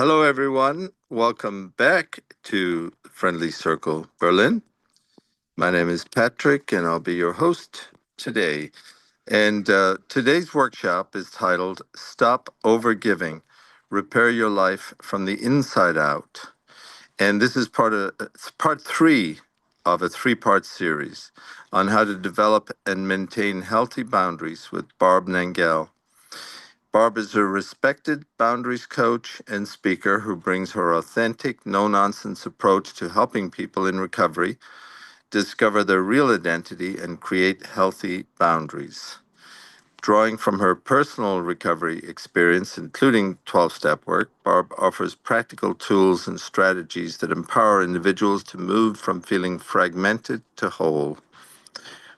Hello, everyone. Welcome back to Friendly Circle Berlin. My name is Patrick, and I'll be your host today. And today's workshop is titled Stop Overgiving, Repair Your Life from the Inside Out. And this is it's part three of a three-part series on how to develop and maintain healthy boundaries with Barb Nangle. Barb is a respected boundaries coach and speaker who brings her authentic, no nonsense approach to helping people in recovery discover their real identity and create healthy boundaries. Drawing from her personal recovery experience, including 12 step work, Barb offers practical tools and strategies that empower individuals to move from feeling fragmented to whole.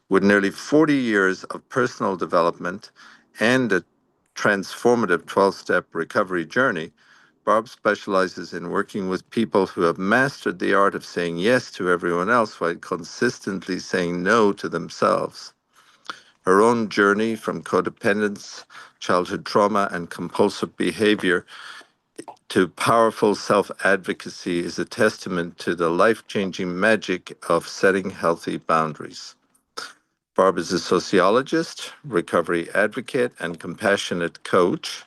With nearly 40 years of personal development and a transformative 12 step recovery journey, Barb specializes in working with people who have mastered the art of saying yes to everyone else while consistently saying no to themselves. Her own journey from codependence, childhood trauma, and compulsive behavior to powerful self advocacy is a testament to the life changing magic of setting healthy boundaries. Barb is a sociologist, recovery advocate, and compassionate coach.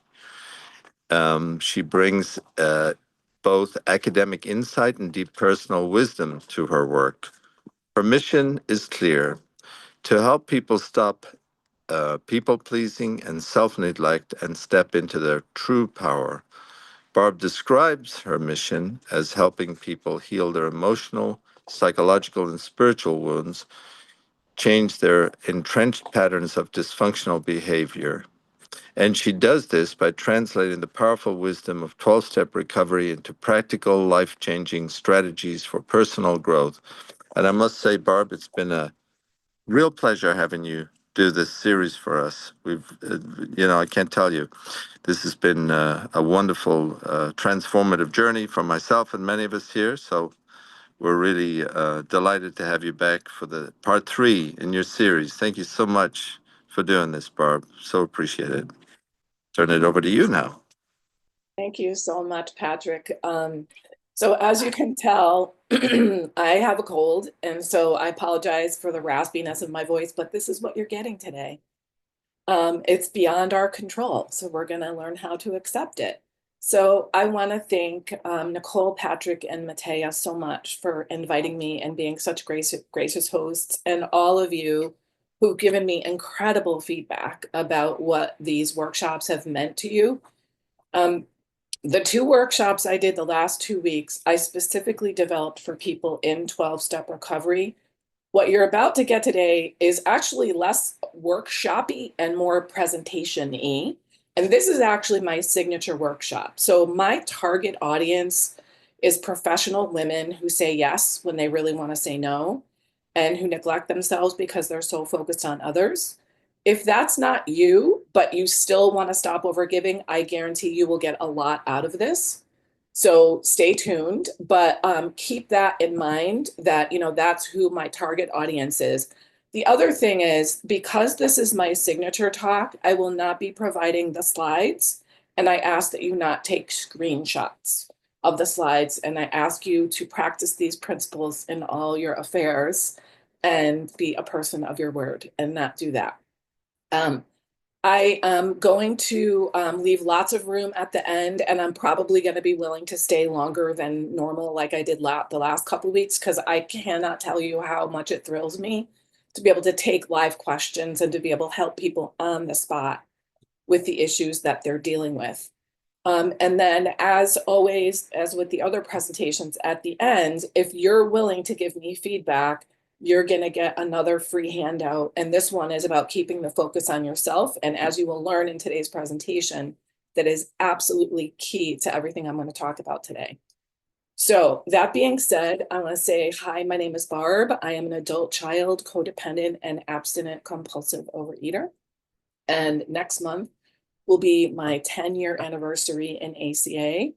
She brings both academic insight and deep personal wisdom to her work. Her mission is clear: to help people stop people pleasing and self neglect and step into their true power. Barb describes her mission as helping people heal their emotional, psychological, and spiritual wounds, change their entrenched patterns of dysfunctional behavior. And she does this by translating the powerful wisdom of 12 step recovery into practical, life changing strategies for personal growth. And I must say, Barb, it's been a real pleasure having you do this series for us. I can't tell you, this has been a wonderful, transformative journey for myself and many of us here. So we're really delighted to have you back for the part three in your series. Thank you so much for doing this, Barb. So appreciate it. Turn it over to you now. Thank you so much, Patrick. So as you can tell, I have a cold, and so I apologize for the raspiness of my voice, but this is what you're getting today. It's beyond our control, so we're going to learn how to accept it. So I want to thank Nicole, Patrick, and Matea so much for inviting me and being such gracious hosts, and all of you who've given me incredible feedback about what these workshops have meant to you. The two workshops I did the last 2 weeks, I specifically developed for people in 12-step recovery. What you're about to get today is actually less workshoppy and more presentation-y. And this is actually my signature workshop. So my target audience is professional women who say yes when they really want to say no, and who neglect themselves because they're so focused on others. If that's not you, but you still want to stop overgiving, I guarantee you will get a lot out of this. So stay tuned, but keep that in mind that, that's who my target audience is. The other thing is, because this is my signature talk, I will not be providing the slides, and I ask that you not take screenshots of the slides, and I ask you to practice these principles in all your affairs and be a person of your word and not do that. I am going to leave lots of room at the end, and I'm probably going to be willing to stay longer than normal, like I did the last couple of weeks, because I cannot tell you how much it thrills me to be able to take live questions and to be able to help people on the spot with the issues that they're dealing with. And then, as always, as with the other presentations at the end, if you're willing to give me feedback, you're going to get another free handout. And this one is about keeping the focus on yourself. And as you will learn in today's presentation, that is absolutely key to everything I'm going to talk about today. So that being said, I want to say, hi, my name is Barb. I am an adult child, codependent, and abstinent compulsive overeater. And next month will be my 10-year anniversary in ACA.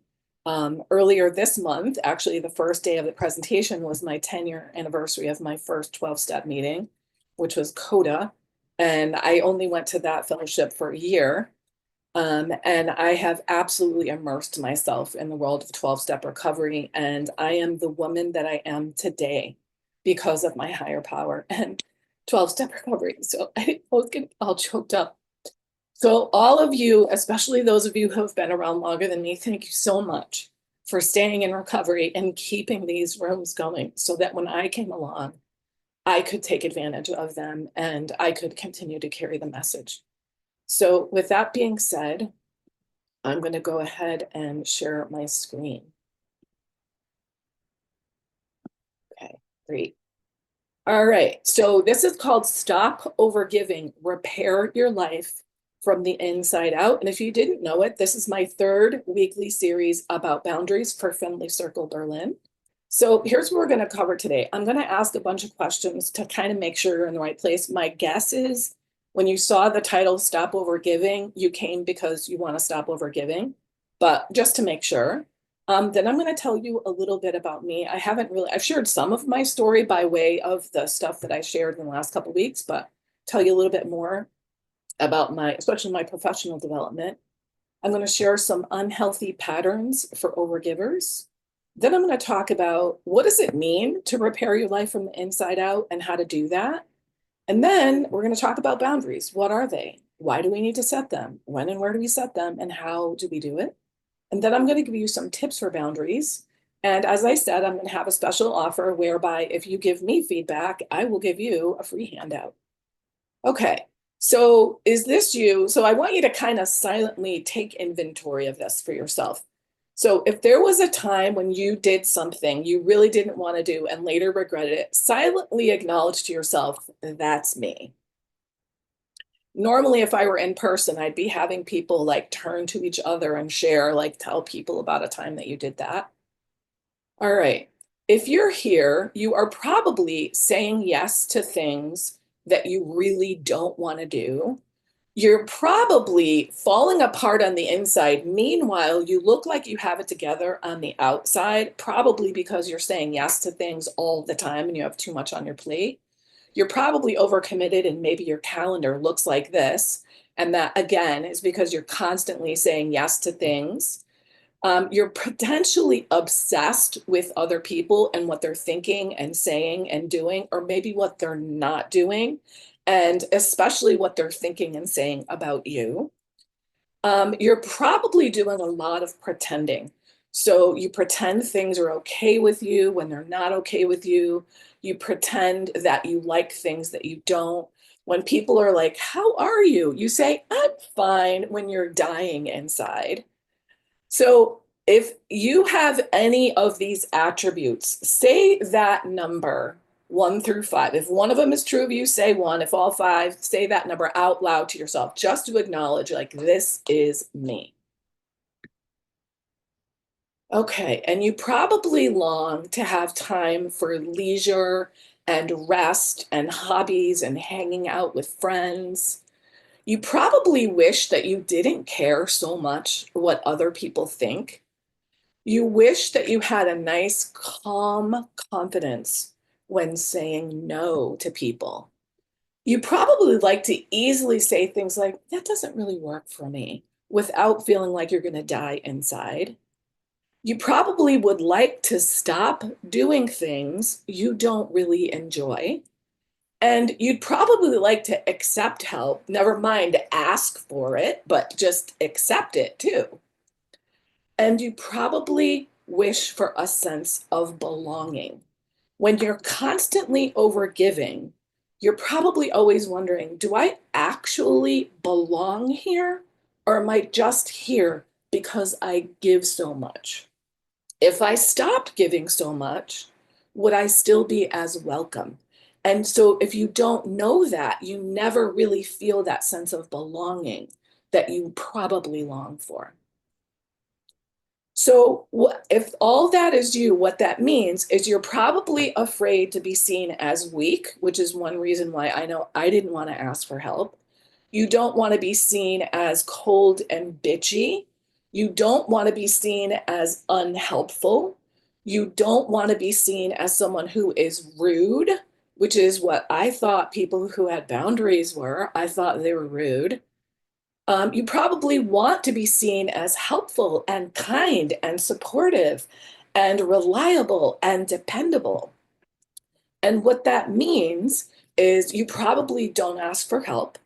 Earlier this month, actually the first day of the presentation, was my 10-year anniversary of my first 12-step meeting, which was CODA. And I only went to that fellowship for a year. And I have absolutely immersed myself in the world of 12-step recovery. And I am the woman that I am today because of my higher power and 12-step recovery. So I both get all choked up. So all of you, especially those of you who have been around longer than me, thank you so much for staying in recovery and keeping these rooms going so that when I came along, I could take advantage of them and I could continue to carry the message. So with that being said, I'm going to go ahead and share my screen. Okay, great. All right, so this is called Stop Overgiving, Repair Your Life from the Inside Out. And if you didn't know it, this is my third weekly series about boundaries for Friendly Circle Berlin. So here's what we're going to cover today. I'm going to ask a bunch of questions to kind of make sure you're in the right place. My guess is when you saw the title Stop Overgiving, you came because you want to stop overgiving, but just to make sure. Then I'm going to tell you a little bit about me. I've shared some of my story by way of the stuff that I shared in the last couple of weeks, but tell you a little bit more about especially my professional development. I'm going to share some unhealthy patterns for overgivers. Then I'm going to talk about what does it mean to repair your life from the inside out and how to do that. And then we're going to talk about boundaries. What are they? Why do we need to set them? When and where do we set them? And how do we do it? And then I'm going to give you some tips for boundaries. And as I said, I'm going to have a special offer whereby if you give me feedback, I will give you a free handout. Okay, so is this you? So I want you to kind of silently take inventory of this for yourself. So if there was a time when you did something you really didn't want to do and later regretted it, silently acknowledge to yourself, that's me. Normally, if I were in person, I'd be having people like turn to each other and share, like tell people about a time that you did that. All right. If you're here, you are probably saying yes to things that you really don't want to do. You're probably falling apart on the inside. Meanwhile, you look like you have it together on the outside, probably because you're saying yes to things all the time and you have too much on your plate. You're probably overcommitted and maybe your calendar looks like this. And that, again, is because you're constantly saying yes to things. You're potentially obsessed with other people and what they're thinking and saying and doing, or maybe what they're not doing, and especially what they're thinking and saying about you. You're probably doing a lot of pretending. So you pretend things are okay with you when they're not okay with you. You pretend that you like things that you don't. When people are like, how are you? You say, I'm fine when you're dying inside. So if you have any of these attributes, say that number 1 through 5. If one of them is true of you, say 1. If all 5, say that number out loud to yourself, just to acknowledge, like, this is me. Okay, and you probably long to have time for leisure and rest and hobbies and hanging out with friends. You probably wish that you didn't care so much what other people think. You wish that you had a nice, calm confidence when saying no to people. You probably like to easily say things like, that doesn't really work for me, without feeling like you're going to die inside. You probably would like to stop doing things you don't really enjoy. And you'd probably like to accept help, never mind ask for it, but just accept it too. And you probably wish for a sense of belonging. When you're constantly overgiving, you're probably always wondering, do I actually belong here? Or am I just here because I give so much? If I stopped giving so much, would I still be as welcome? And so if you don't know that, you never really feel that sense of belonging that you probably long for. So if all that is you, what that means is you're probably afraid to be seen as weak, which is one reason why I know I didn't want to ask for help. You don't want to be seen as cold and bitchy. You don't want to be seen as unhelpful. You don't want to be seen as someone who is rude, which is what I thought people who had boundaries were. I thought they were rude. You probably want to be seen as helpful and kind and supportive and reliable and dependable. And what that means is you probably don't ask for help.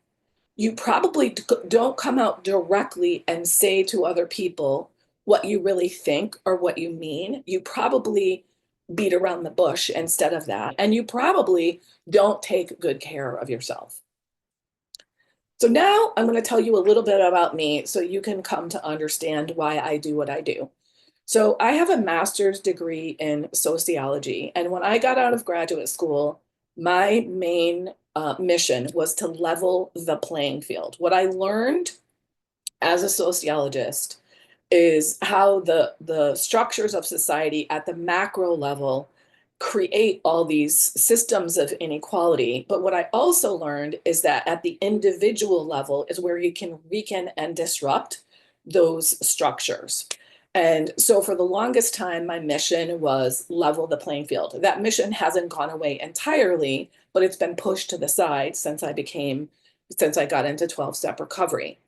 You probably don't come out directly and say to other people what you really think or what you mean. You probably beat around the bush instead of that. And you probably don't take good care of yourself. So now I'm going to tell you a little bit about me so you can come to understand why I do what I do. So I have a master's degree in sociology. And when I got out of graduate school, my main mission was to level the playing field. What I learned as a sociologist is how the structures of society at the macro level create all these systems of inequality. But what I also learned is that at the individual level is where you can weaken and disrupt those structures. And so for the longest time, my mission was level the playing field. That mission hasn't gone away entirely, but it's been pushed to the side since I got into 12-step recovery.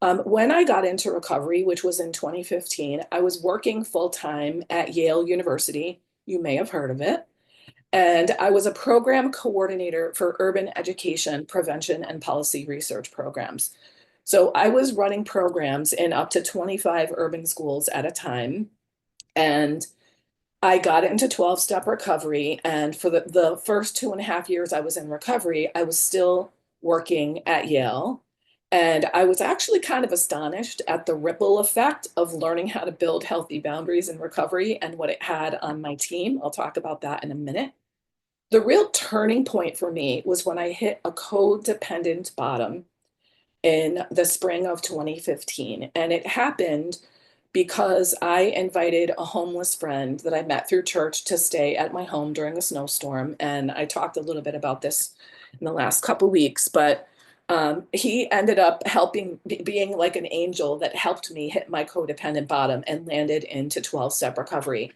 When I got into recovery, which was in 2015, I was working full time at Yale University. You may have heard of it. And I was a program coordinator for urban education, prevention, and policy research programs. So I was running programs in up to 25 urban schools at a time. And I got into 12-step recovery. And for the first 2.5 years I was in recovery, I was still working at Yale. And I was actually kind of astonished at the ripple effect of learning how to build healthy boundaries in recovery and what it had on my team. I'll talk about that in a minute. The real turning point for me was when I hit a codependent bottom in the spring of 2015. And it happened because I invited a homeless friend that I met through church to stay at my home during a snowstorm. And I talked a little bit about this in the last couple weeks, but he ended up being like an angel that helped me hit my codependent bottom and landed into 12-step recovery.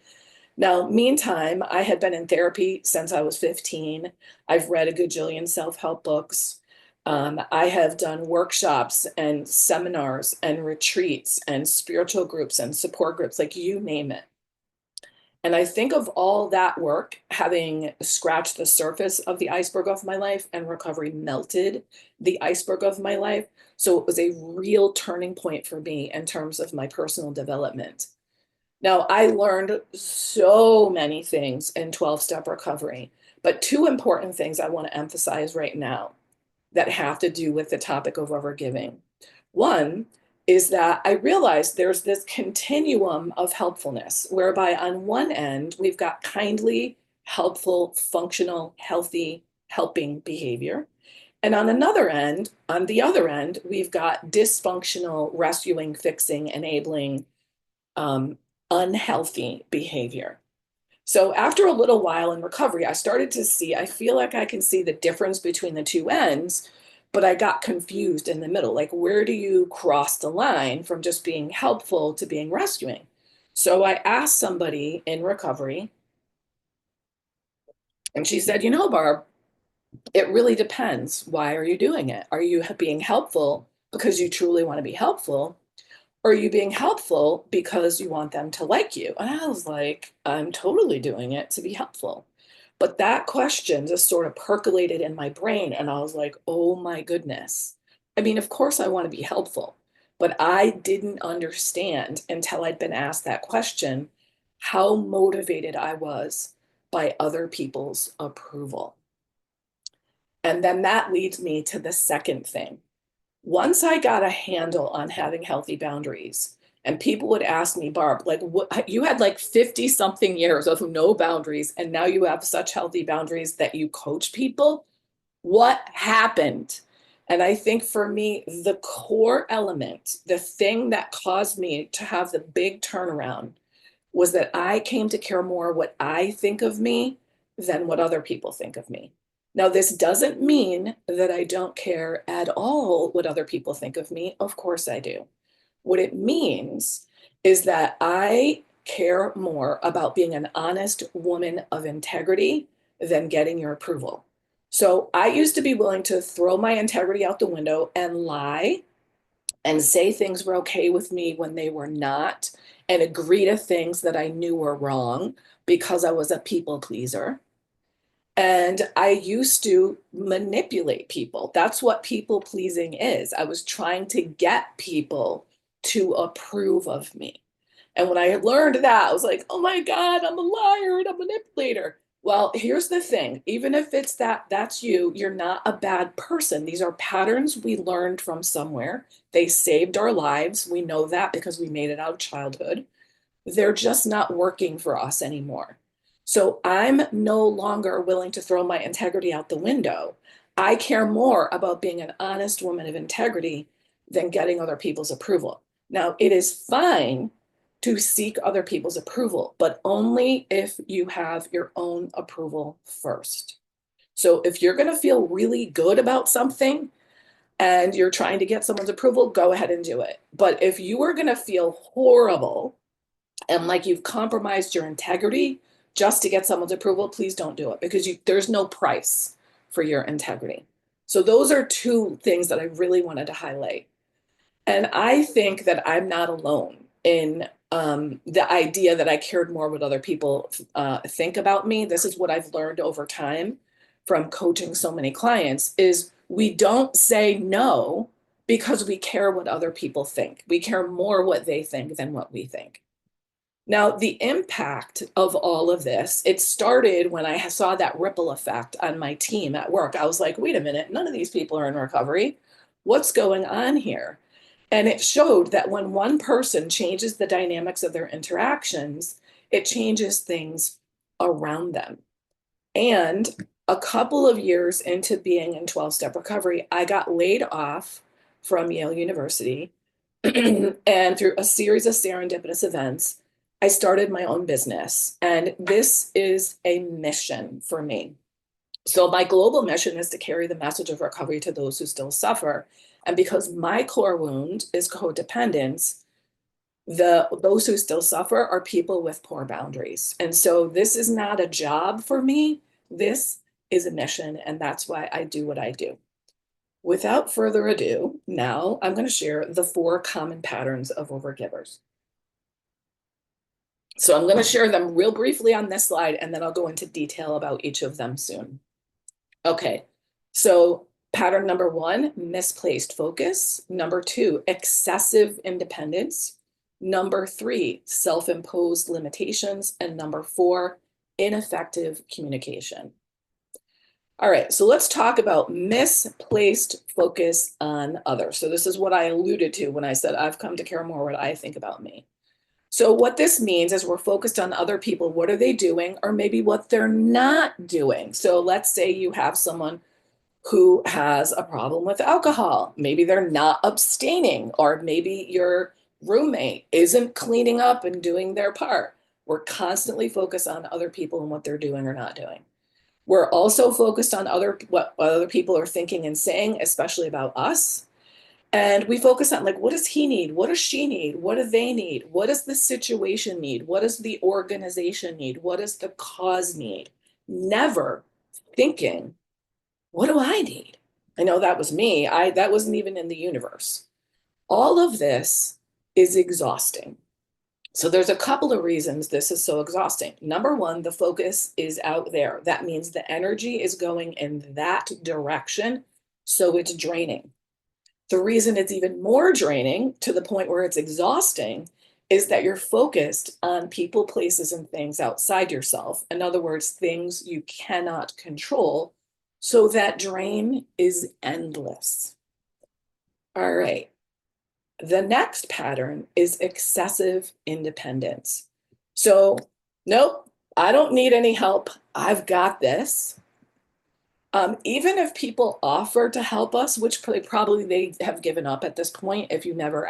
Now, meantime, I had been in therapy since I was 15. I've read a gajillion self-help books. I have done workshops and seminars and retreats and spiritual groups and support groups, like you name it. And I think of all that work having scratched the surface of the iceberg of my life, and recovery melted the iceberg of my life. So it was a real turning point for me in terms of my personal development. Now, I learned so many things in 12-step recovery, but two important things I want to emphasize right now that have to do with the topic of overgiving. One is that I realized there's this continuum of helpfulness, whereby on one end, we've got kindly, helpful, functional, healthy, helping behavior. And on the other end, we've got dysfunctional, rescuing, fixing, enabling, um, unhealthy behavior. So after a little while in recovery, I feel like I can see the difference between the two ends, but I got confused in the middle. Like, where do you cross the line from just being helpful to being rescuing? So I asked somebody in recovery, and she said, Barb, it really depends. Why are you doing it? Are you being helpful because you truly want to be helpful? Or are you being helpful because you want them to like you? And I was like, I'm totally doing it to be helpful. But that question just sort of percolated in my brain. And I was like, oh my goodness. I mean, of course, I want to be helpful, but I didn't understand until I'd been asked that question how motivated I was by other people's approval. And then that leads me to the second thing. Once I got a handle on having healthy boundaries, and people would ask me, Barb, like, what, you had like 50 something years of no boundaries, and now you have such healthy boundaries that you coach people. What happened? And I think for me, the core element, the thing that caused me to have the big turnaround was that I came to care more what I think of me than what other people think of me. Now, this doesn't mean that I don't care at all what other people think of me. Of course I do. What it means is that I care more about being an honest woman of integrity than getting your approval. So I used to be willing to throw my integrity out the window and lie and say things were okay with me when they were not, and agree to things that I knew were wrong because I was a people pleaser. And I used to manipulate people. That's what people pleasing is. I was trying to get people to approve of me. And when I learned that, I was like, oh my God, I'm a liar and a manipulator. Well, here's the thing. Even if it's that's you, you're not a bad person. These are patterns we learned from somewhere. They saved our lives. We know that because we made it out of childhood. They're just not working for us anymore. So I'm no longer willing to throw my integrity out the window. I care more about being an honest woman of integrity than getting other people's approval. Now, it is fine to seek other people's approval, but only if you have your own approval first. So if you're going to feel really good about something and you're trying to get someone's approval, go ahead and do it. But if you are going to feel horrible and like you've compromised your integrity just to get someone's approval, please don't do it, because there's no price for your integrity. So those are two things that I really wanted to highlight. And I think that I'm not alone in the idea that I cared more what other people think about me. This is what I've learned over time from coaching so many clients is we don't say no because we care what other people think. We care more what they think than what we think. Now, the impact of all of this, it started when I saw that ripple effect on my team at work. I was like, wait a minute, none of these people are in recovery. What's going on here? And it showed that when one person changes the dynamics of their interactions, it changes things around them. And a couple of years into being in 12-step recovery, I got laid off from Yale University. And through a series of serendipitous events, I started my own business. And this is a mission for me. So my global mission is to carry the message of recovery to those who still suffer. And because my core wound is codependence, those who still suffer are people with poor boundaries. And so this is not a job for me. This is a mission, and that's why I do what I do. Without further ado, now I'm going to share the 4 common patterns of overgivers. So I'm going to share them real briefly on this slide, and then I'll go into detail about each of them soon. Okay, so pattern number 1, misplaced focus. Number 2, excessive independence. Number 3, self-imposed limitations. And number 4, ineffective communication. All right, so let's talk about misplaced focus on others. So this is what I alluded to when I said I've come to care more what I think about me. So what this means is we're focused on other people. What are they doing? Or maybe what they're not doing. So let's say you have someone who has a problem with alcohol. Maybe they're not abstaining, or maybe your roommate isn't cleaning up and doing their part. We're constantly focused on other people and what they're doing or not doing. We're also focused on what other people are thinking and saying, especially about us. And we focus on, like, what does he need? What does she need? What do they need? What does the situation need? What does the organization need? What does the cause need? Never thinking, what do I need? I know that was me. That wasn't even in the universe. All of this is exhausting. So there's a couple of reasons this is so exhausting. Number 1, the focus is out there. That means the energy is going in that direction, so it's draining. The reason it's even more draining, to the point where it's exhausting, is that you're focused on people, places, and things outside yourself. In other words, things you cannot control. So that drain is endless. All right. The next pattern is excessive independence. So, nope, I don't need any help. I've got this. Even if people offer to help us, which probably they have given up at this point, if you never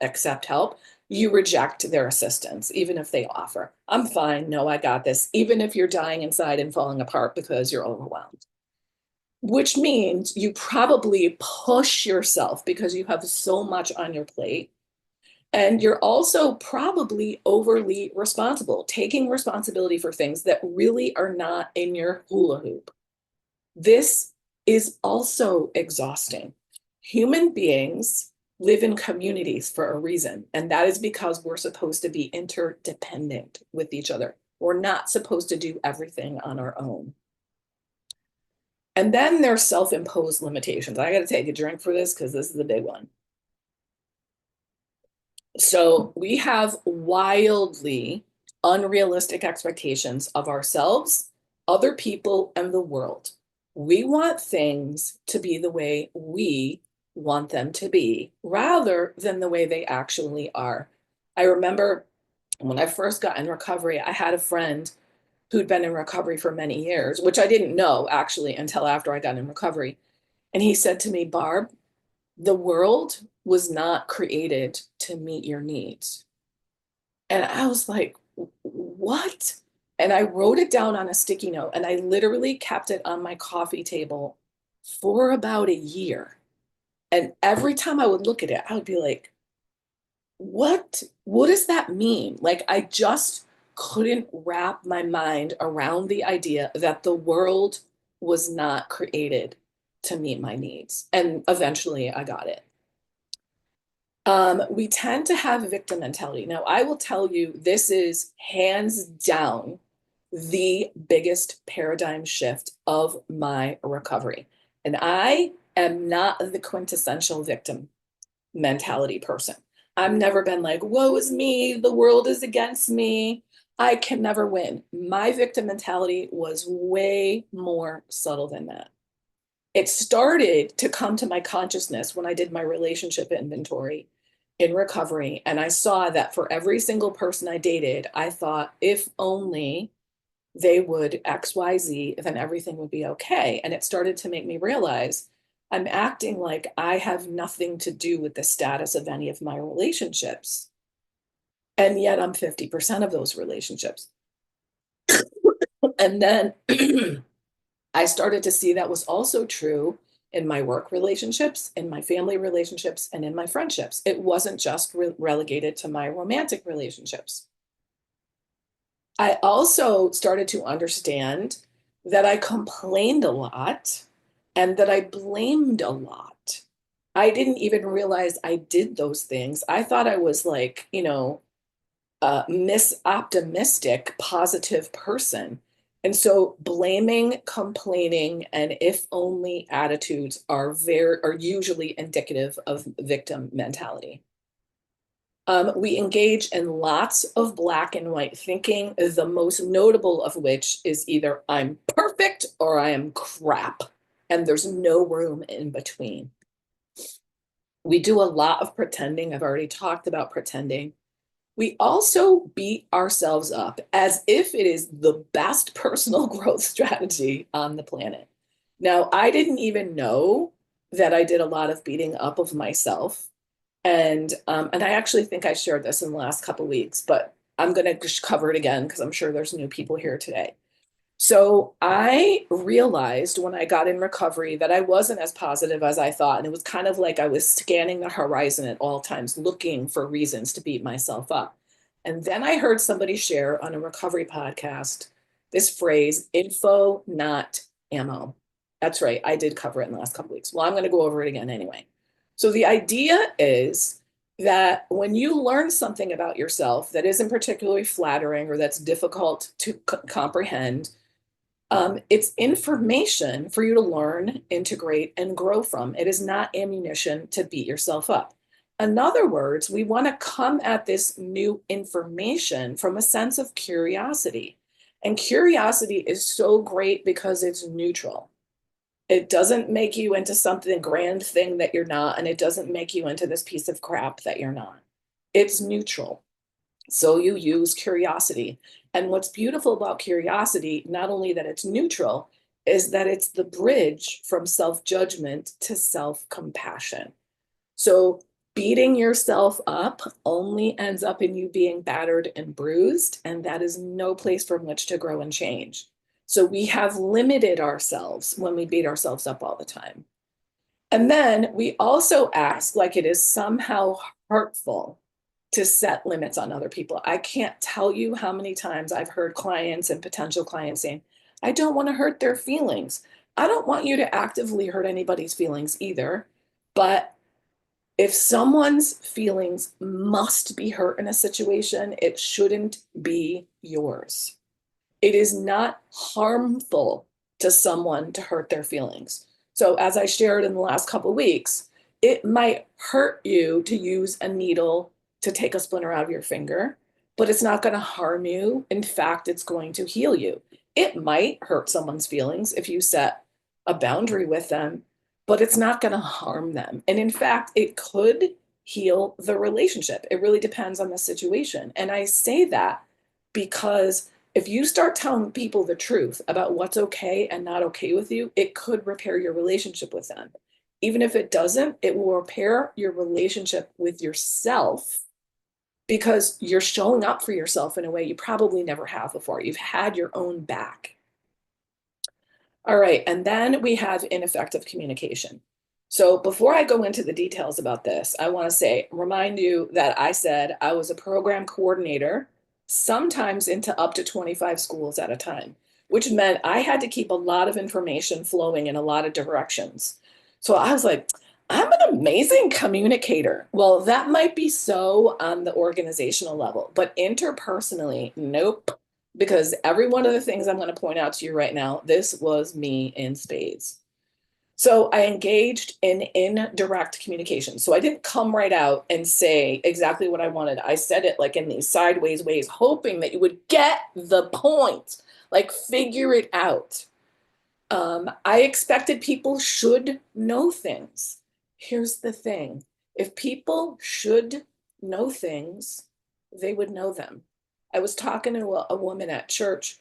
accept help, you reject their assistance, even if they offer. I'm fine. No, I got this. Even if you're dying inside and falling apart because you're overwhelmed. Which means you probably push yourself because you have so much on your plate. And you're also probably overly responsible, taking responsibility for things that really are not in your hula hoop. This is also exhausting. Human beings live in communities for a reason. And that is because we're supposed to be interdependent with each other. We're not supposed to do everything on our own. And then there's self-imposed limitations. I got to take a drink for this because this is a big one. So we have wildly unrealistic expectations of ourselves, other people, and the world. We want things to be the way we want them to be rather than the way they actually are. I remember when I first got in recovery, I had a friend who'd been in recovery for many years, which I didn't know actually until after I got in recovery. And he said to me, Barb, the world was not created to meet your needs. And I was like, what? And I wrote it down on a sticky note and I literally kept it on my coffee table for about a year. And every time I would look at it, I would be like, what does that mean? Like, I just couldn't wrap my mind around the idea that the world was not created to meet my needs. And eventually I got it. We tend to have a victim mentality. Now, I will tell you, this is hands down the biggest paradigm shift of my recovery. And I am not the quintessential victim mentality person. I've never been like, woe is me, the world is against me, I can never win. My victim mentality was way more subtle than that. It started to come to my consciousness when I did my relationship inventory in recovery. And I saw that for every single person I dated, I thought, if only they would XYZ, then everything would be okay. And it started to make me realize I'm acting like I have nothing to do with the status of any of my relationships. And yet I'm 50% of those relationships. And then I started to see that was also true in my work relationships, in my family relationships, and in my friendships. It wasn't just relegated to my romantic relationships. I also started to understand that I complained a lot and that I blamed a lot. I didn't even realize I did those things. I thought I was like, miss optimistic, positive person. And so blaming, complaining, and if only attitudes are usually indicative of victim mentality. We engage in lots of black and white thinking, the most notable of which is either I'm perfect or I am crap, and there's no room in between. We do a lot of pretending. I've already talked about pretending. We also beat ourselves up as if it is the best personal growth strategy on the planet. Now, I didn't even know that I did a lot of beating up of myself. And I actually think I shared this in the last couple of weeks, but I'm going to cover it again because I'm sure there's new people here today. So I realized when I got in recovery that I wasn't as positive as I thought. And it was kind of like I was scanning the horizon at all times, looking for reasons to beat myself up. And then I heard somebody share on a recovery podcast this phrase, info, not ammo. That's right. I did cover it in the last couple of weeks. Well, I'm going to go over it again anyway. So the idea is that when you learn something about yourself that isn't particularly flattering or that's difficult to comprehend, it's information for you to learn, integrate, and grow from. It is not ammunition to beat yourself up. In other words, we want to come at this new information from a sense of curiosity. And curiosity is so great because it's neutral. It doesn't make you into something grand thing that you're not, and it doesn't make you into this piece of crap that you're not. It's neutral. So you use curiosity. And what's beautiful about curiosity, not only that it's neutral, is that it's the bridge from self-judgment to self-compassion. So beating yourself up only ends up in you being battered and bruised, and that is no place from which to grow and change. So we have limited ourselves when we beat ourselves up all the time. And then we also ask like it is somehow hurtful to set limits on other people. I can't tell you how many times I've heard clients and potential clients saying, I don't want to hurt their feelings. I don't want you to actively hurt anybody's feelings either, but If someone's feelings must be hurt in a situation, it shouldn't be yours. It is not harmful to someone to hurt their feelings. So, as I shared in the last couple of weeks, it might hurt you to use a needle to take a splinter out of your finger, but it's not going to harm you. In fact, it's going to heal you. It might hurt someone's feelings if you set a boundary with them, but it's not going to harm them. And in fact, it could heal the relationship. It really depends on the situation. And I say that because if you start telling people the truth about what's okay and not okay with you, it could repair your relationship with them. Even if it doesn't, it will repair your relationship with yourself because you're showing up for yourself in a way you probably never have before. You've had your own back. All right, and then we have ineffective communication. So before I go into the details about this, I want to remind you that I said I was a program coordinator, sometimes into up to 25 schools at a time, which meant I had to keep a lot of information flowing in a lot of directions. So I was like, I'm an amazing communicator. Well, that might be so on the organizational level, but interpersonally, nope. Because every one of the things I'm going to point out to you right now, this was me in spades. So I engaged in indirect communication. So I didn't come right out and say exactly what I wanted. I said it like in these sideways ways, hoping that you would get the point, like figure it out. I expected people should know things. Here's the thing. If people should know things, they would know them. I was talking to a woman at church.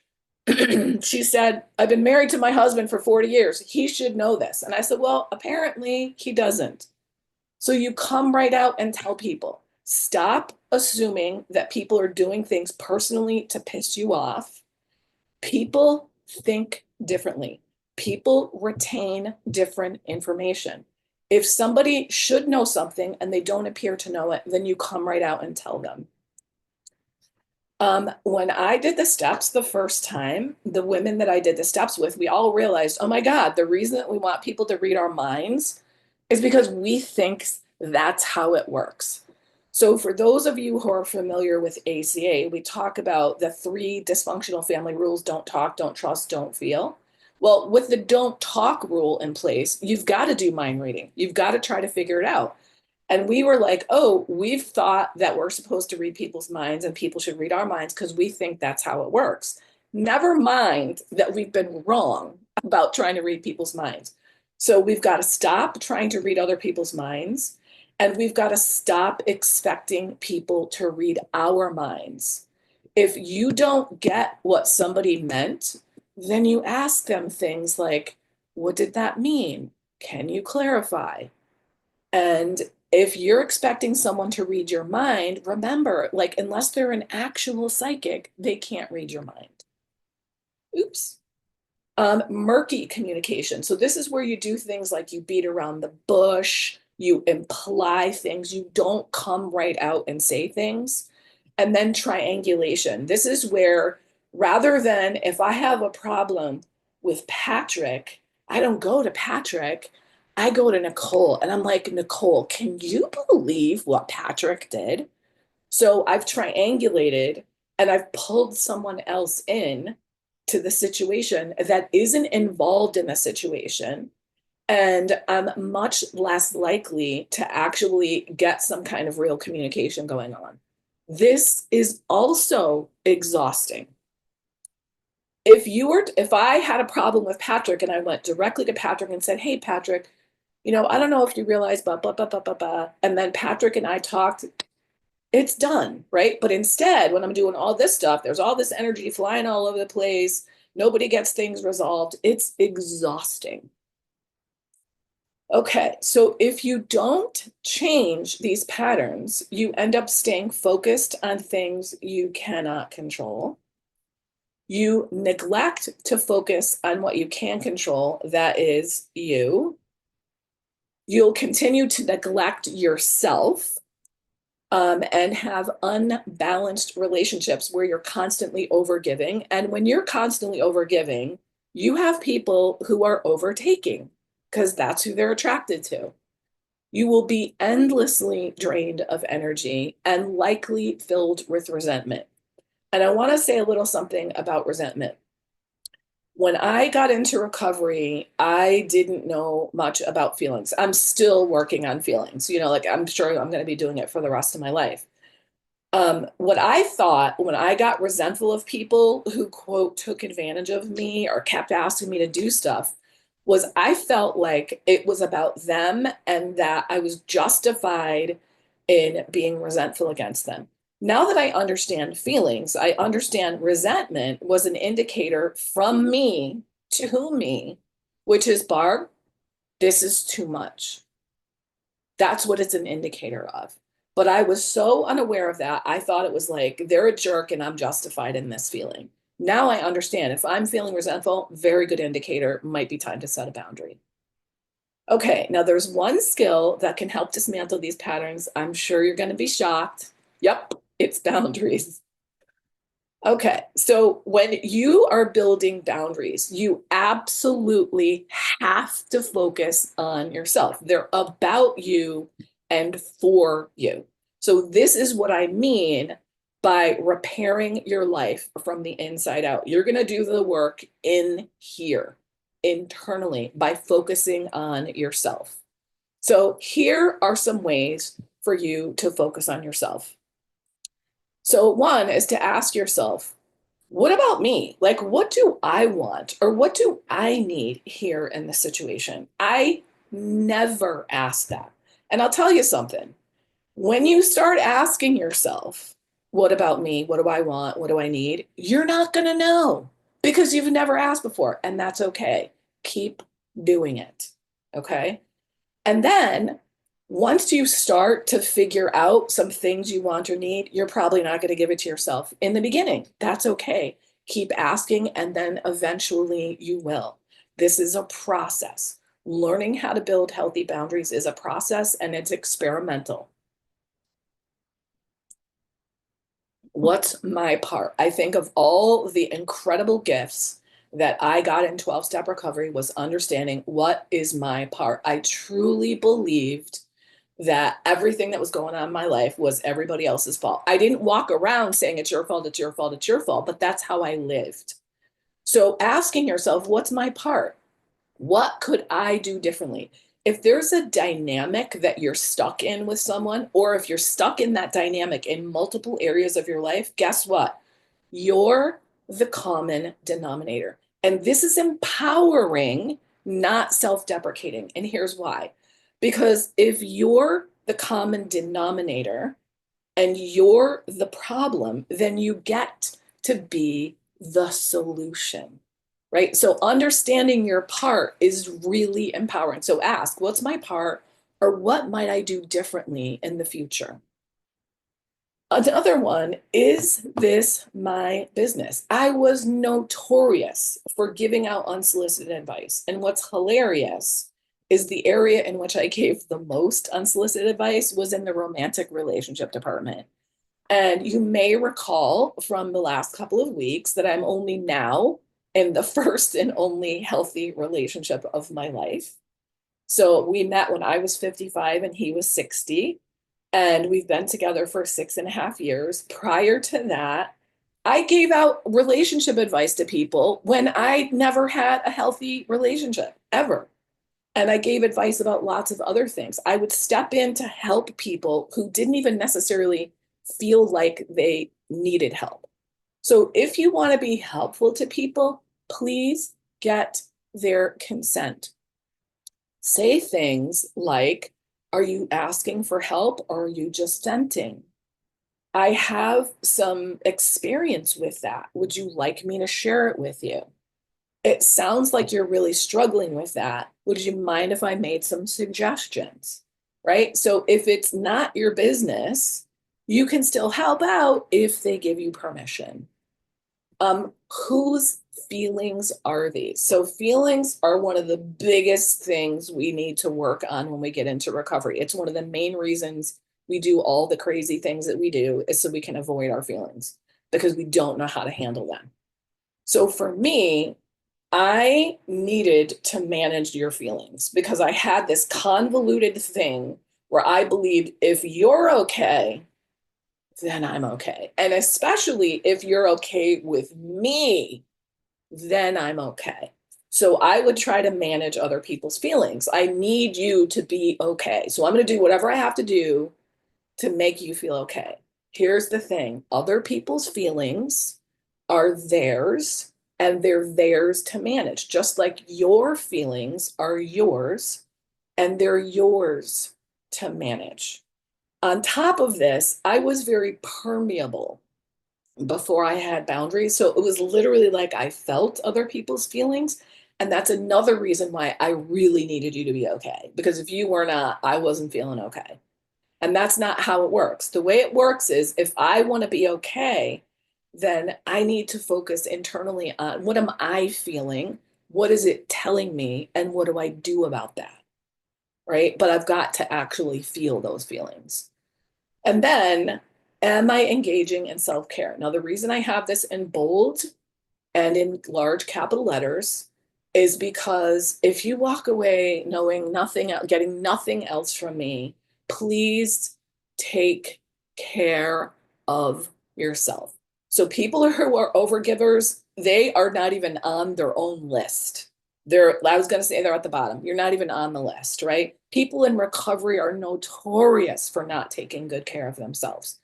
She said, I've been married to my husband for 40 years. He should know this. And I said, well, apparently he doesn't. So you come right out and tell people. Stop assuming that people are doing things personally to piss you off. People think differently. People retain different information. If somebody should know something and they don't appear to know it, then you come right out and tell them. When I did the steps the first time, the women that I did the steps with, we all realized, oh my God, the reason that we want people to read our minds is because we think that's how it works. So for those of you who are familiar with ACA, we talk about the 3 dysfunctional family rules: don't talk, don't trust, don't feel. Well, with the don't talk rule in place, you've got to do mind reading. You've got to try to figure it out. And we were like, oh, we've thought that we're supposed to read people's minds and people should read our minds because we think that's how it works. Never mind that we've been wrong about trying to read people's minds. So we've got to stop trying to read other people's minds, and we've got to stop expecting people to read our minds. If you don't get what somebody meant, then you ask them things like, what did that mean? Can you clarify? And if you're expecting someone to read your mind, remember, like, unless they're an actual psychic, they can't read your mind. Oops. Murky communication. So this is where you do things like you beat around the bush, you imply things, you don't come right out and say things. And then triangulation. This is where, rather than if I have a problem with Patrick, I don't go to Patrick, I go to Nicole and I'm like, Nicole, can you believe what Patrick did? So I've triangulated and I've pulled someone else in to the situation that isn't involved in the situation. And I'm much less likely to actually get some kind of real communication going on. This is also exhausting. If I had a problem with Patrick and I went directly to Patrick and said, hey, Patrick, I don't know if you realize, blah, blah, blah, blah, blah, blah. And then Patrick and I talked, it's done, right? But instead, when I'm doing all this stuff, there's all this energy flying all over the place. Nobody gets things resolved. It's exhausting. Okay, so if you don't change these patterns, you end up staying focused on things you cannot control. You neglect to focus on what you can control, that is you. You'll continue to neglect yourself, and have unbalanced relationships where you're constantly overgiving. And when you're constantly overgiving, you have people who are overtaking because that's who they're attracted to. You will be endlessly drained of energy and likely filled with resentment. And I want to say a little something about resentment. When I got into recovery, I didn't know much about feelings. I'm still working on feelings, like I'm sure I'm going to be doing it for the rest of my life. What I thought when I got resentful of people who, quote, took advantage of me or kept asking me to do stuff was I felt like it was about them and that I was justified in being resentful against them. Now that I understand feelings, I understand resentment was an indicator from me to me, which is, Barb, this is too much. That's what it's an indicator of. But I was so unaware of that. I thought it was like, they're a jerk and I'm justified in this feeling. Now I understand if I'm feeling resentful, very good indicator, might be time to set a boundary. Okay, now there's one skill that can help dismantle these patterns. I'm sure you're going to be shocked. Yep, it's boundaries. Okay, so when you are building boundaries, you absolutely have to focus on yourself. They're about you and for you. So, this is what I mean by repairing your life from the inside out. You're going to do the work in here, internally, by focusing on yourself. So, here are some ways for you to focus on yourself. So, one is to ask yourself, what about me? Like, what do I want or what do I need here in the situation? I never ask that. And I'll tell you something. When you start asking yourself, what about me? What do I want? What do I need? You're not going to know because you've never asked before. And that's okay. Keep doing it. Okay. And then once you start to figure out some things you want or need, you're probably not going to give it to yourself in the beginning. That's okay. Keep asking, and then eventually you will. This is a process. Learning how to build healthy boundaries is a process, and it's experimental. What's my part? I think of all the incredible gifts that I got in 12-step recovery was understanding what is my part. I truly believed that everything that was going on in my life was everybody else's fault. I didn't walk around saying it's your fault, it's your fault, it's your fault, but that's how I lived. So asking yourself, what's my part? What could I do differently? If there's a dynamic that you're stuck in with someone, or if you're stuck in that dynamic in multiple areas of your life, guess what? You're the common denominator. And this is empowering, not self deprecating. And here's why. Because if you're the common denominator and you're the problem, then you get to be the solution, right? So understanding your part is really empowering. So ask, what's my part, or what might I do differently in the future? Another one, is this my business? I was notorious for giving out unsolicited advice. And what's hilarious is the area in which I gave the most unsolicited advice was in the romantic relationship department. And you may recall from the last couple of weeks that I'm only now in the first and only healthy relationship of my life. So we met when I was 55 and he was 60. And we've been together for 6.5 years. Prior to that, I gave out relationship advice to people when I never had a healthy relationship ever. And I gave advice about lots of other things. I would step in to help people who didn't even necessarily feel like they needed help. So if you want to be helpful to people, please get their consent. Say things like, are you asking for help or are you just venting? I have some experience with that. Would you like me to share it with you? It sounds like you're really struggling with that. Would you mind if I made some suggestions? Right? So if it's not your business, you can still help out if they give you permission. Whose feelings are these? So feelings are one of the biggest things we need to work on when we get into recovery. It's one of the main reasons we do all the crazy things that we do is so we can avoid our feelings because we don't know how to handle them. So for me, I needed to manage your feelings because I had this convoluted thing where I believed if you're okay, then I'm okay. And especially if you're okay with me, then I'm okay. So I would try to manage other people's feelings. I need you to be okay. So I'm going to do whatever I have to do to make you feel okay. Here's the thing, other people's feelings are theirs and they're theirs to manage, just like your feelings are yours and they're yours to manage. On top of this, I was very permeable before I had boundaries. So it was literally like I felt other people's feelings. And that's another reason why I really needed you to be okay. Because if you were not, I wasn't feeling okay. And that's not how it works. The way it works is if I want to be okay, then I need to focus internally on what am I feeling? What is it telling me? And what do I do about that? Right. But I've got to actually feel those feelings. And then, am I engaging in self care? Now, the reason I have this in bold and in large capital letters is because if you walk away knowing nothing, getting nothing else from me, please take care of yourself. So people who are overgivers, they are not even on their own list. I was going to say they're at the bottom. You're not even on the list, right? People in recovery are notorious for not taking good care of themselves.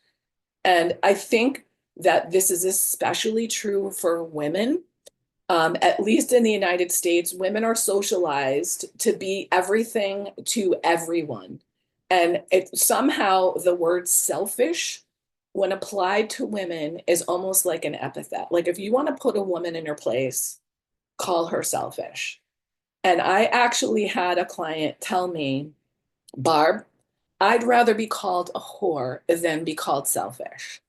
And I think that this is especially true for women. At least in the United States, women are socialized to be everything to everyone. And it somehow the word selfish, when applied to women, is almost like an epithet. Like if you want to put a woman in her place, call her selfish. And I actually had a client tell me, Barb, I'd rather be called a whore than be called selfish.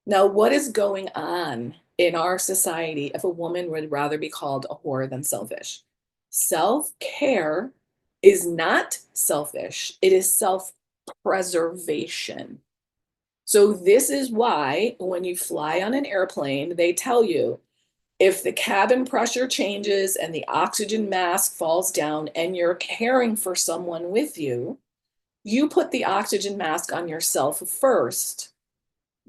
Now, what is going on in our society if a woman would rather be called a whore than selfish? Self care is not selfish, it is self preservation. So, this is why when you fly on an airplane, they tell you if the cabin pressure changes and the oxygen mask falls down and you're caring for someone with you, you put the oxygen mask on yourself first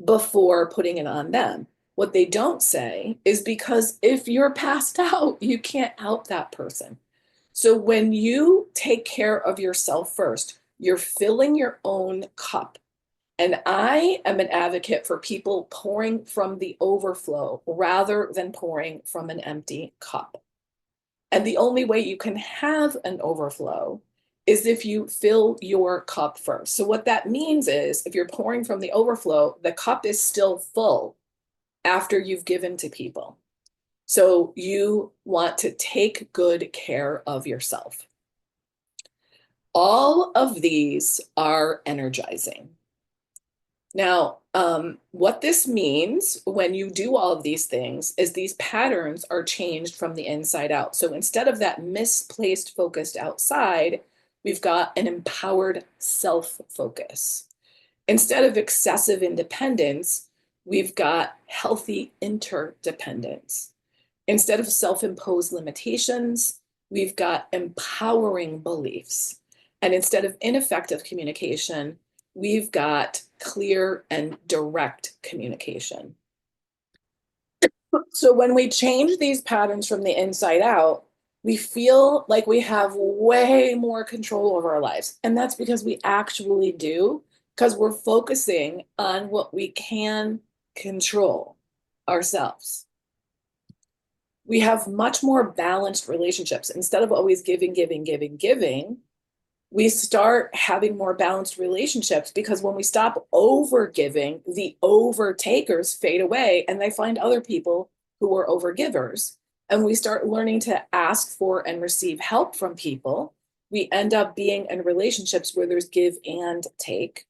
before putting it on them. What they don't say is because if you're passed out, you can't help that person. So when you take care of yourself first, you're filling your own cup. And I am an advocate for people pouring from the overflow rather than pouring from an empty cup. And the only way you can have an overflow is if you fill your cup first. So, what that means is if you're pouring from the overflow, the cup is still full after you've given to people. So, you want to take good care of yourself. All of these are energizing. Now, what this means when you do all of these things is these patterns are changed from the inside out. So instead of that misplaced focused outside, we've got an empowered self focus. Instead of excessive independence, we've got healthy interdependence. Instead of self imposed limitations, we've got empowering beliefs. And instead of ineffective communication, we've got clear and direct communication. So when we change these patterns from the inside out, we feel like we have way more control over our lives. And that's because we actually do, because we're focusing on what we can control ourselves. We have much more balanced relationships. Instead of always giving, giving, giving, giving, we start having more balanced relationships because when we stop over giving, the overtakers fade away and they find other people who are overgivers. And we start learning to ask for and receive help from people. We end up being in relationships where there's give and take.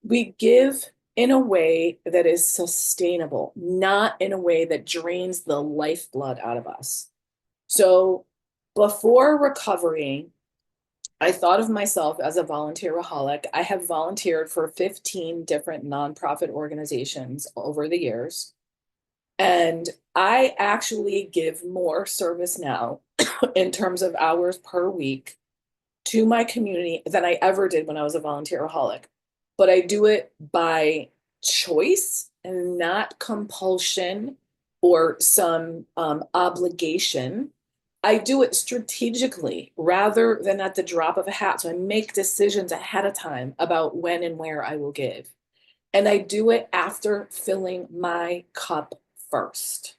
We give in a way that is sustainable, not in a way that drains the lifeblood out of us. So before recovery, I thought of myself as a volunteeraholic. I have volunteered for 15 different nonprofit organizations over the years. And I actually give more service now in terms of hours per week to my community than I ever did when I was a volunteeraholic. But I do it by choice and not compulsion or some obligation. I do it strategically rather than at the drop of a hat. So I make decisions ahead of time about when and where I will give. And I do it after filling my cup first.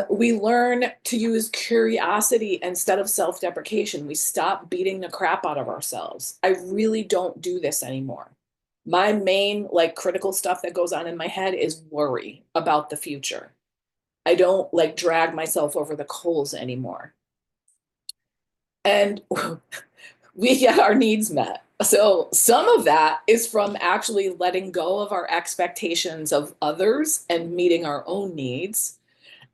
We learn to use curiosity instead of self-deprecation. We stop beating the crap out of ourselves. I really don't do this anymore. My main like critical stuff that goes on in my head is worry about the future. I don't like drag myself over the coals anymore. And we get our needs met. So some of that is from actually letting go of our expectations of others and meeting our own needs.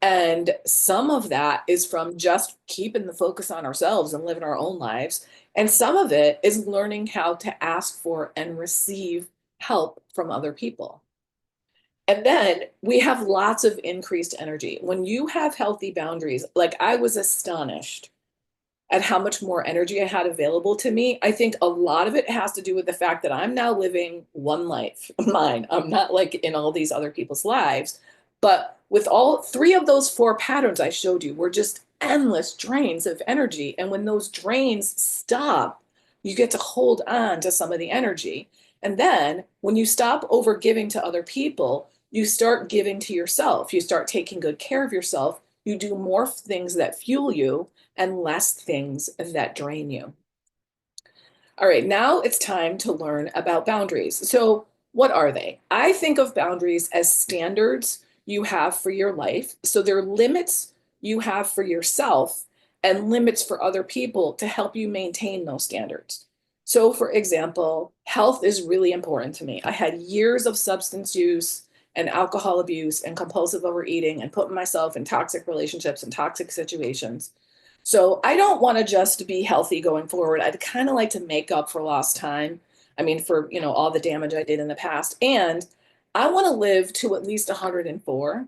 And some of that is from just keeping the focus on ourselves and living our own lives. And some of it is learning how to ask for and receive help from other people. And then we have lots of increased energy. When you have healthy boundaries, like I was astonished at how much more energy I had available to me. I think a lot of it has to do with the fact that I'm now living one life, mine. I'm not like in all these other people's lives. But with all three of those four patterns I showed you were just endless drains of energy. And when those drains stop, you get to hold on to some of the energy. And then when you stop over giving to other people, you start giving to yourself. You start taking good care of yourself. You do more things that fuel you and less things that drain you. All right, now it's time to learn about boundaries. So, what are they? I think of boundaries as standards you have for your life. So, they're limits you have for yourself and limits for other people to help you maintain those standards. So, for example, health is really important to me. I had years of substance use and alcohol abuse and compulsive overeating and putting myself in toxic relationships and toxic situations. So I don't want to just be healthy going forward. I'd kind of like to make up for lost time. I mean, for, all the damage I did in the past. And I want to live to at least 104.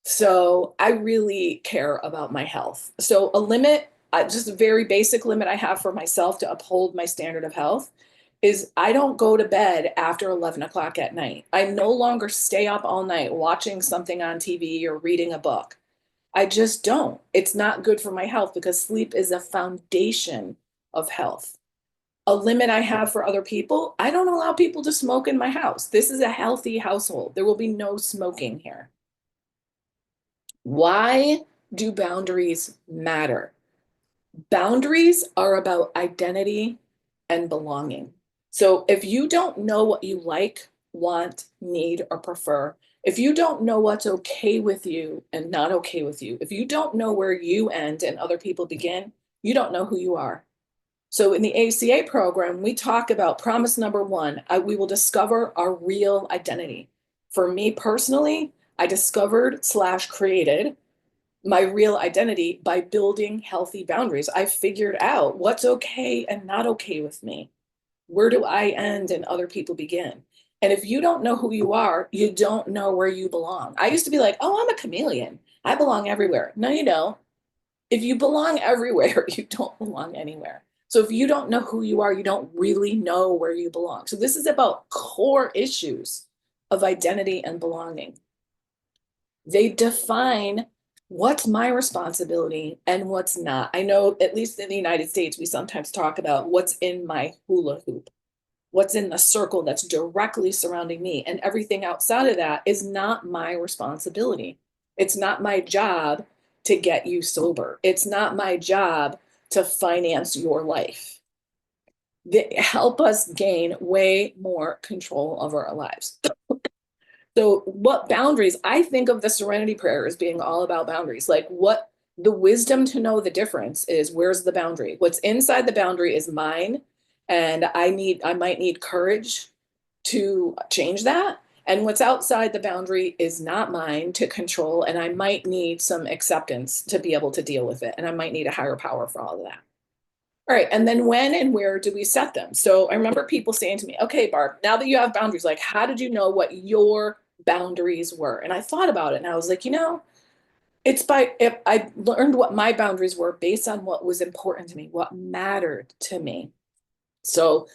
So I really care about my health. So a limit, just a very basic limit I have for myself to uphold my standard of health is I don't go to bed after 11 o'clock at night. I no longer stay up all night watching something on TV or reading a book. I just don't. It's not good for my health because sleep is a foundation of health. A limit I have for other people, I don't allow people to smoke in my house. This is a healthy household. There will be no smoking here. Why do boundaries matter? Boundaries are about identity and belonging. So if you don't know what you like, want, need, or prefer, if you don't know what's okay with you and not okay with you, if you don't know where you end and other people begin, you don't know who you are. So in the ACA program, we talk about promise number one, we will discover our real identity. For me personally, I discovered slash created my real identity by building healthy boundaries. I figured out what's okay and not okay with me. Where do I end and other people begin? And if you don't know who you are, you don't know where you belong. I used to be like, oh, I'm a chameleon. I belong everywhere. No, you don't. If you belong everywhere, you don't belong anywhere. So if you don't know who you are, you don't really know where you belong. So this is about core issues of identity and belonging. They define what's my responsibility and what's not. I know, at least in the United States, we sometimes talk about what's in my hula hoop, what's in the circle that's directly surrounding me. And everything outside of that is not my responsibility. It's not my job to get you sober. It's not my job to finance your life. They help us gain way more control over our lives. So, what boundaries? I think of the Serenity Prayer as being all about boundaries. Like, what the wisdom to know the difference is where's the boundary? What's inside the boundary is mine. And I might need courage to change that. And what's outside the boundary is not mine to control. And I might need some acceptance to be able to deal with it. And I might need a higher power for all of that. All right. And then when and where do we set them? So I remember people saying to me, okay, Barb, now that you have boundaries, like, how did you know what your boundaries were. And I thought about it and I was like, if I learned what my boundaries were based on what was important to me, what mattered to me. So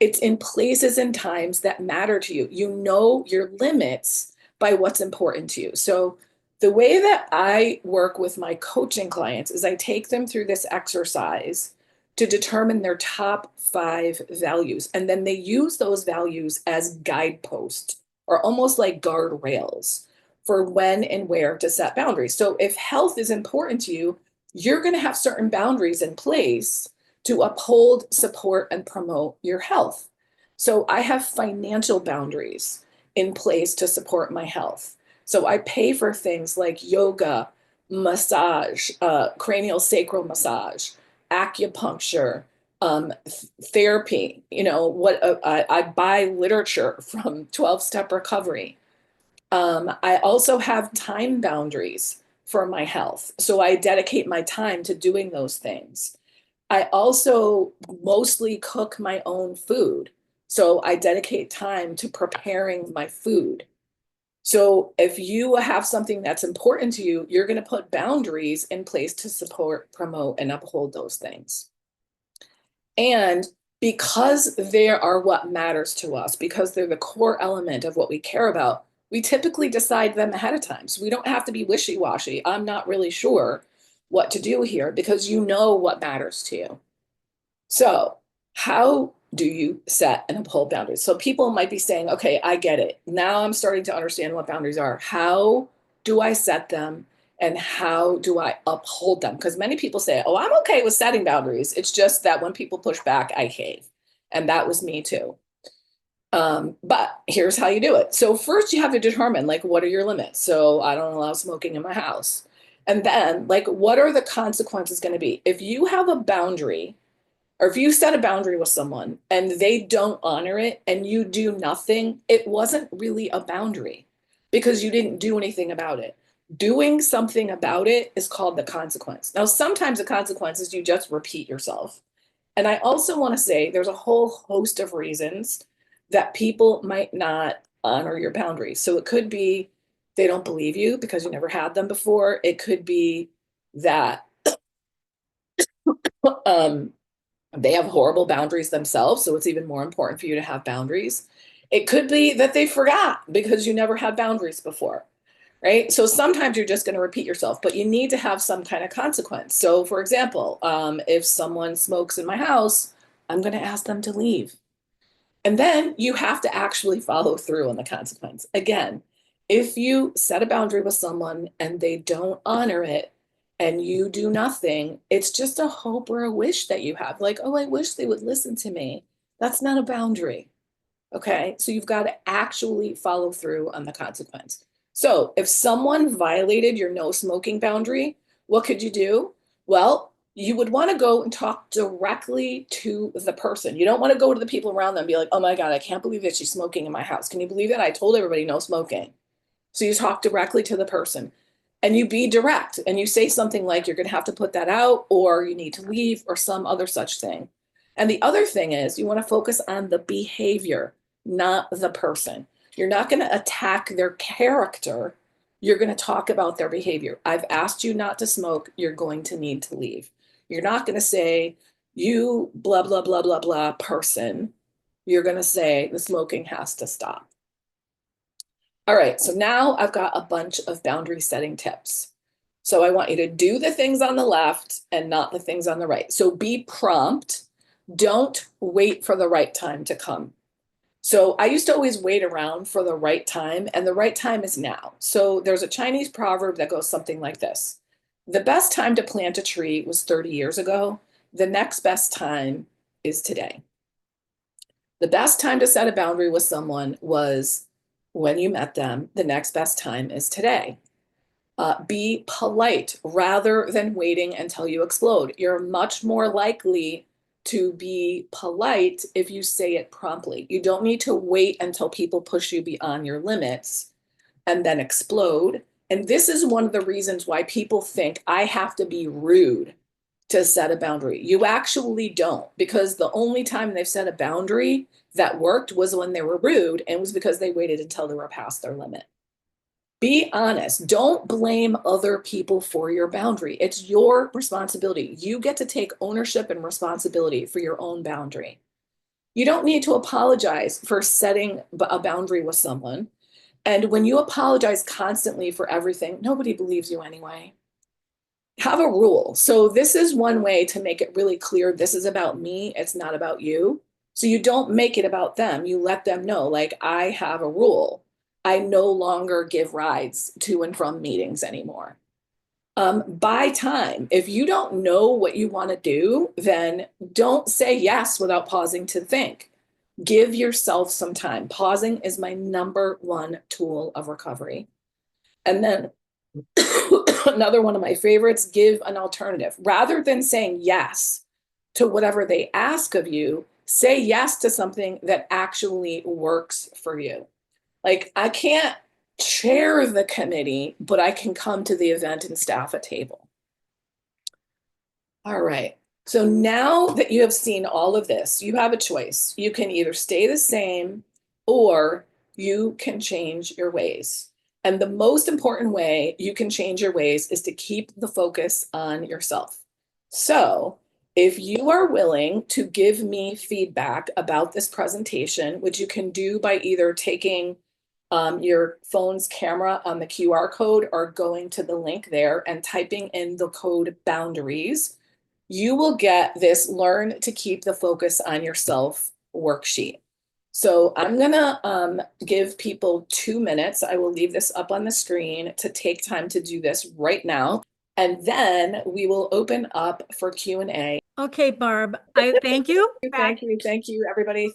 it's in places and times that matter to you. You know your limits by what's important to you. So the way that I work with my coaching clients is I take them through this exercise to determine their top 5 values. And then they use those values as guideposts or almost like guardrails for when and where to set boundaries. So if health is important to you, you're going to have certain boundaries in place to uphold, support, and promote your health. So I have financial boundaries in place to support my health. So I pay for things like yoga, massage, cranial sacral massage, acupuncture, therapy. I buy literature from 12-step recovery. I also have time boundaries for my health. So I dedicate my time to doing those things. I also mostly cook my own food. So I dedicate time to preparing my food. So if you have something that's important to you, you're going to put boundaries in place to support, promote, and uphold those things. And because they are what matters to us, because they're the core element of what we care about, we typically decide them ahead of time. So we don't have to be wishy-washy. I'm not really sure what to do here because you know what matters to you. So, how do you set and uphold boundaries? So, people might be saying, okay, I get it. Now I'm starting to understand what boundaries are. How do I set them and how do I uphold them? Because many people say, oh, I'm okay with setting boundaries. It's just that when people push back, I cave. And that was me too. But here's how you do it. So, first, you have to determine, like, what are your limits? So, I don't allow smoking in my house. And then, like, what are the consequences going to be? If you have a boundary, or if you set a boundary with someone and they don't honor it and you do nothing, it wasn't really a boundary because you didn't do anything about it. Doing something about it is called the consequence. Now, sometimes the consequence is you just repeat yourself. And I also want to say there's a whole host of reasons that people might not honor your boundaries. So it could be they don't believe you because you never had them before. It could be that um, they have horrible boundaries themselves, so it's even more important for you to have boundaries. It could be that they forgot because you never had boundaries before, right? So sometimes you're just going to repeat yourself, but you need to have some kind of consequence. So, for example, if someone smokes in my house, I'm going to ask them to leave. And then you have to actually follow through on the consequence. Again, if you set a boundary with someone and they don't honor it and you do nothing, it's just a hope or a wish that you have. Like, oh, I wish they would listen to me. That's not a boundary. Okay. So you've got to actually follow through on the consequence. So if someone violated your no smoking boundary, what could you do? Well, you would want to go and talk directly to the person. You don't want to go to the people around them and be like, oh my God, I can't believe that she's smoking in my house. Can you believe that? I told everybody no smoking. So you talk directly to the person and you be direct and you say something like you're going to have to put that out or you need to leave or some other such thing. And the other thing is you want to focus on the behavior, not the person. You're not going to attack their character. You're going to talk about their behavior. I've asked you not to smoke. You're going to need to leave. You're not going to say, you blah, blah, blah, blah, blah person. You're going to say the smoking has to stop. All right, so now I've got a bunch of boundary setting tips. So I want you to do the things on the left and not the things on the right. So be prompt. Don't wait for the right time to come. So I used to always wait around for the right time, and the right time is now. So there's a Chinese proverb that goes something like this. The best time to plant a tree was 30 years ago. The next best time is today. The best time to set a boundary with someone was when you met them. The next best time is today. Be polite rather than waiting until you explode. You're much more likely to be polite if you say it promptly. You don't need to wait until people push you beyond your limits and then explode. And this is one of the reasons why people think I have to be rude to set a boundary. You actually don't, because the only time they've set a boundary that worked was when they were rude, and it was because they waited until they were past their limit. Be honest. Don't blame other people for your boundary. It's your responsibility. You get to take ownership and responsibility for your own boundary. You don't need to apologize for setting a boundary with someone. And when you apologize constantly for everything, nobody believes you anyway. Have a rule. So this is one way to make it really clear, this is about me, it's not about you. So you don't make it about them. You let them know, like, I have a rule. I no longer give rides to and from meetings anymore. Buy time. If you don't know what you want to do, then don't say yes without pausing to think. Give yourself some time. Pausing is my number one tool of recovery. And then another one of my favorites, give an alternative. Rather than saying yes to whatever they ask of you, say yes to something that actually works for you. Like, I can't chair the committee, but I can come to the event and staff a table. All right. So now that you have seen all of this, you have a choice. You can either stay the same or you can change your ways. And the most important way you can change your ways is to keep the focus on yourself. So if you are willing to give me feedback about this presentation, which you can do by either taking your phone's camera on the QR code or going to the link there and typing in the code boundaries, you will get this Learn to Keep the Focus on Yourself worksheet. So I'm gonna give people 2 minutes. I will leave this up on the screen to take time to do this right now. And then we will open up for Q&A. Okay, Barb, I thank you. Thank you, everybody.